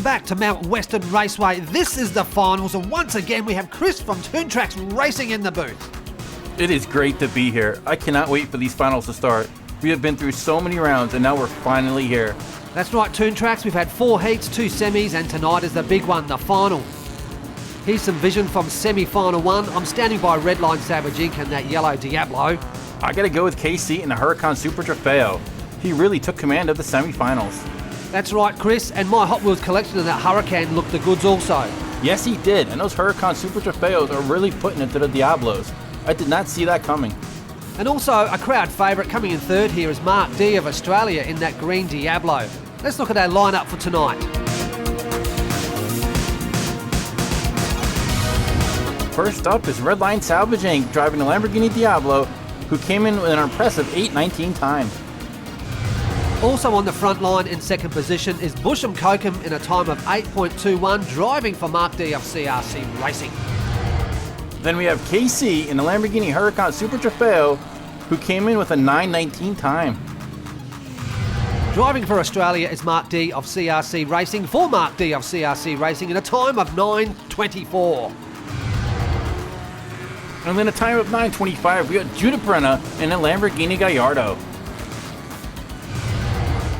back to Mount Western Raceway. This is the finals, and once again we have Chris from Toon Tracks racing in the booth. It is great to be here. I cannot wait for these finals to start. We have been through so many rounds and now we're finally here. That's right, Toon Tracks. We've had 4 heats, 2 semis, and tonight is the big one, the final. Here's some vision from semi-final 1. I'm standing by Redline Savage Inc. and that yellow Diablo. I gotta go with KC in the Huracan Super Trofeo. He really took command of the semi-finals. That's right, Chris, and my Hot Wheels collection of that Huracan looked the goods also. Yes, he did, and those Huracan Super Trofeos are really putting it to the Diablos. I did not see that coming. And also, a crowd favourite coming in third here is Mark D of Australia in that green Diablo. Let's look at our lineup for tonight. First up is Redline Salvage Inc. driving the Lamborghini Diablo, who came in with an impressive 8:19 time. Also on the front line in second position is Busham Kokum in a time of 8.21, driving for Mark D of CRC Racing. Then we have KC in the Lamborghini Huracan Super Trofeo, who came in with a 9:19 time. Driving for Australia is Mark D of CRC Racing for Mark D of CRC Racing in a time of 9:24. And then a time of 9:25, we got Judah Brenna in a Lamborghini Gallardo.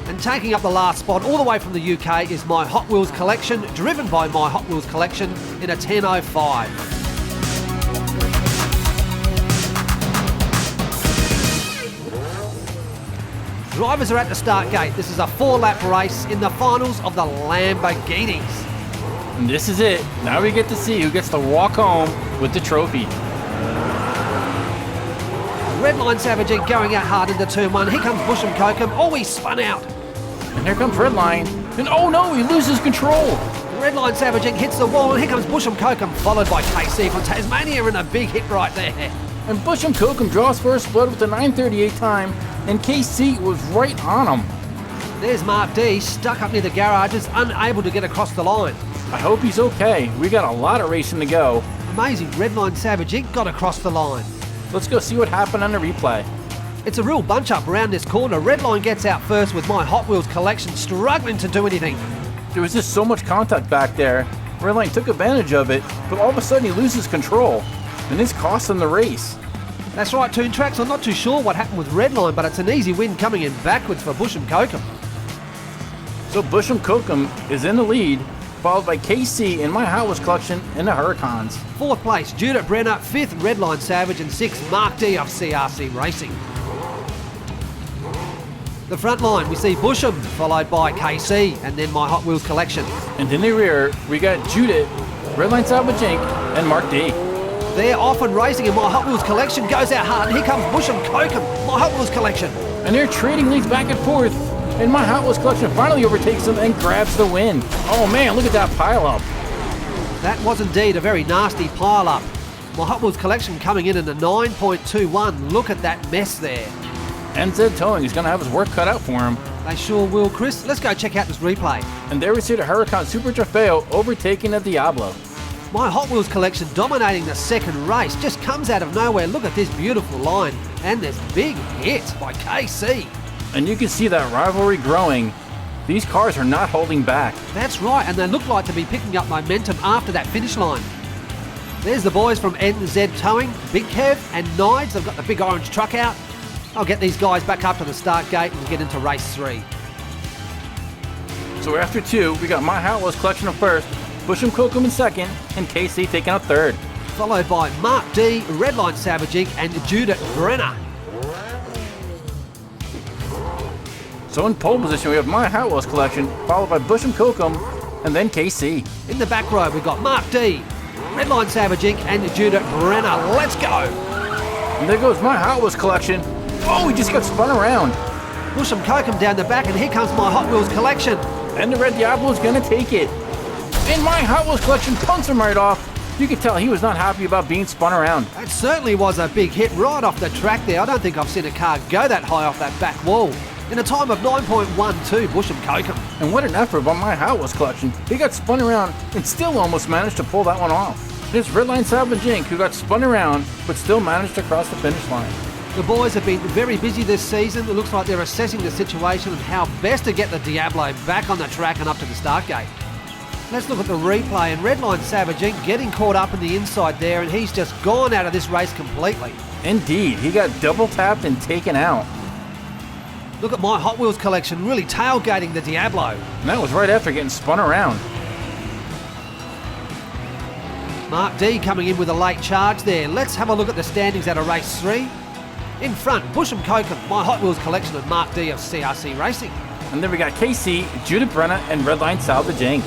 And taking up the last spot all the way from the UK is my Hot Wheels collection, driven by my Hot Wheels collection in a 10:05. Drivers are at the start gate. This is a 4-lap race in the finals of the Lamborghinis. And this is it. Now we get to see who gets to walk home with the trophy. Redline Savage Inc. going out hard into turn 1. Here comes Busham Kokum. Oh, he spun out. And here comes Redline. And oh no, he loses control. Redline Savage Inc. hits the wall, and here comes Busham Kokum, followed by KC from Tasmania, and a big hit right there. And Busham Kokum draws first blood with a 9:38 time, and KC was right on him. There's Mark D, stuck up near the garages, unable to get across the line. I hope he's okay. We got a lot of racing to go. Amazing, Redline Savage Inc. got across the line. Let's go see what happened on the replay. It's a real bunch up around this corner. Redline gets out first with my Hot Wheels collection struggling to do anything. There was just so much contact back there. Redline took advantage of it, but all of a sudden he loses control, and this cost him the race. That's right, Toon Tracks. I'm not too sure what happened with Redline, but it's an easy win coming in backwards for Busham Kokum. So Busham Kokum is in the lead, followed by KC in my Hot Wheels collection in the Huracans. 4th place, Judah Brenner. 5th, Redline Savage. And 6th, Mark D of CRC Racing. The front line, we see Busham, followed by KC, and then my Hot Wheels collection. And in the rear, we got Judith, Redline Salvage Inc., and Mark D. They're off and racing, and my Hot Wheels collection goes out hard. And here comes Busham Kokum, my Hot Wheels collection. And they're trading leads back and forth. And my Hot Wheels collection finally overtakes them and grabs the win. Oh man, look at that pile-up. That was indeed a very nasty pile-up. My Hot Wheels collection coming in a 9.21. Look at that mess there. NZ Towing is going to have his work cut out for him. They sure will, Chris. Let's go check out this replay. And there we see the Huracan Super Trofeo overtaking the Diablo. My Hot Wheels collection dominating the second race just comes out of nowhere. Look at this beautiful line. And this big hit by KC. And you can see that rivalry growing. These cars are not holding back. That's right, and they look like to be picking up momentum after that finish line. There's the boys from NZ Towing, Big Kev and Nides. They've got the big orange truck out. I'll get these guys back up to the start gate and get into race 3. So after 2, we got my Hot Wheels collection in first, Busham Kokum in second, and KC taking out third. Followed by Mark D, Redline Savage Inc. and Judith Brenner. So in pole position, we have my Hot Wheels collection, followed by Busham Kokum, and then KC. In the back row, we've got Mark D, Redline Savage Inc. and Judith Brenner. Let's go! And there goes my Hot Wheels collection. Oh, he just got spun around. Busham Kokum down the back, and here comes my Hot Wheels collection. And the red Diablo's gonna take it. And my Hot Wheels collection punts him right off. You could tell he was not happy about being spun around. That certainly was a big hit right off the track there. I don't think I've seen a car go that high off that back wall. In a time of 9.12, Busham Kokum. And what an effort by my Hot Wheels collection. He got spun around and still almost managed to pull that one off. There's Redline Salvage Inc., who got spun around but still managed to cross the finish line. The boys have been very busy this season. It looks like they're assessing the situation and how best to get the Diablo back on the track and up to the start gate. Let's look at the replay, and Redline Savage Inc. getting caught up in the inside there, and he's just gone out of this race completely. Indeed, he got double tapped and taken out. Look at my Hot Wheels collection really tailgating the Diablo. And that was right after getting spun around. Mark D coming in with a late charge there. Let's have a look at the standings out of race 3. In front, Busham Kokum, my Hot Wheels collection, and Mark D of CRC Racing. And then we got KC, Judith Brenna, and Redline Salvage Inc.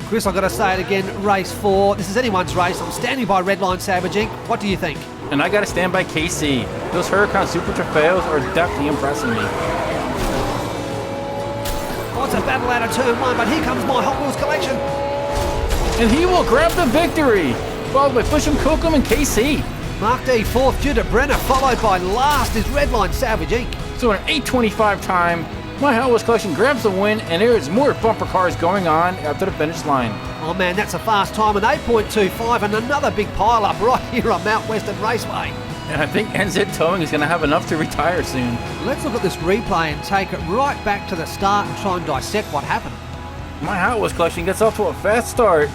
Chris, I've got to say it again, race 4. This is anyone's race. I'm standing by Redline Savage Inc. What do you think? And I gotta stand by KC. Those Huracan Super Trofeos are definitely impressing me. Oh, it's a battle out of turn 1, but here comes my Hot Wheels collection. And he will grab the victory, followed by Busham Kokum and KC. Mark D 4th, Judith Brenner, followed by last is Redline Savage Inc. So an 8:25 time, my Hot Wheels collection grabs the win, and there is more bumper cars going on after the finish line. Oh man, that's a fast time, an 8.25, and another big pile up right here on Mount Western Raceway. And I think NZ Towing is going to have enough to retire soon. Let's look at this replay and take it right back to the start and try and dissect what happened. My Hot Wheels collection gets off to a fast start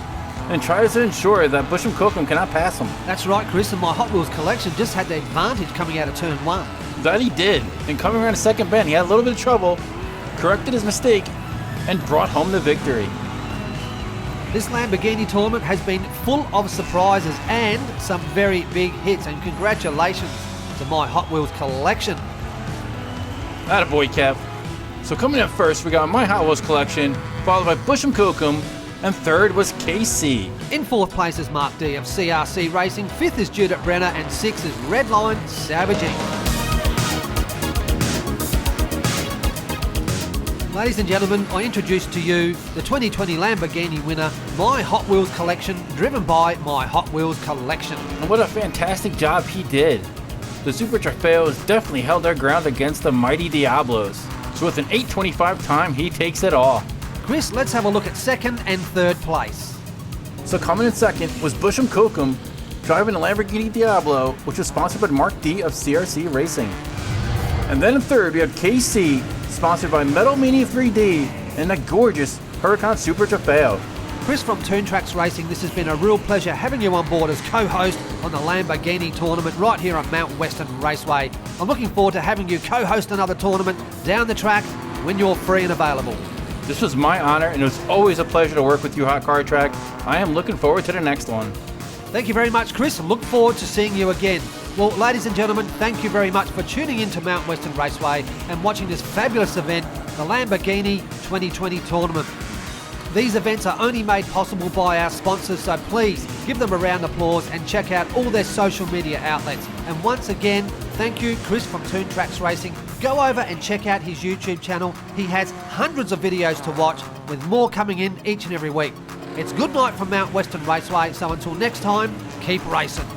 and tries to ensure that Busham Kokum cannot pass him. That's right, Chris, and my Hot Wheels collection just had the advantage coming out of turn 1. That he did. And coming around the second bend, he had a little bit of trouble, corrected his mistake, and brought home the victory. This Lamborghini tournament has been full of surprises and some very big hits, and congratulations to my Hot Wheels collection. Attaboy, Kev. So coming in first, we got my Hot Wheels collection, followed by Busham Kokum, and third was KC. In 4th place is Mark D of CRC Racing, 5th is Judith Brenner, and 6th is Redline Savage Inc. Ladies and gentlemen, I introduce to you the 2020 Lamborghini winner, my Hot Wheels collection, driven by my Hot Wheels collection. And what a fantastic job he did. The Super Trofeos definitely held their ground against the mighty Diablos. So with an 8:25 time, he takes it all. Chris, let's have a look at 2nd and 3rd place. So coming in second was Busham Kokum, driving a Lamborghini Diablo, which was sponsored by Mark D of CRC Racing. And then in third, we have KC, sponsored by Metal Mini 3D, and a gorgeous Huracan Super Trofeo. Chris from Toon Tracks Racing, this has been a real pleasure having you on board as co-host on the Lamborghini tournament right here on Mount Western Raceway. I'm looking forward to having you co-host another tournament down the track when you're free and available. This was my honor, and it was always a pleasure to work with you, Hot Car Track. I am looking forward to the next one. Thank you very much, Chris, and look forward to seeing you again. Well, ladies and gentlemen, thank you very much for tuning in to Mount Western Raceway and watching this fabulous event, the Lamborghini 2020 tournament. These events are only made possible by our sponsors, so please give them a round of applause and check out all their social media outlets. And once again, thank you, Chris from Toon Tracks Racing. Go over and check out his YouTube channel. He has hundreds of videos to watch, with more coming in each and every week. It's good night from Mount Western Raceway, so until next time, keep racing.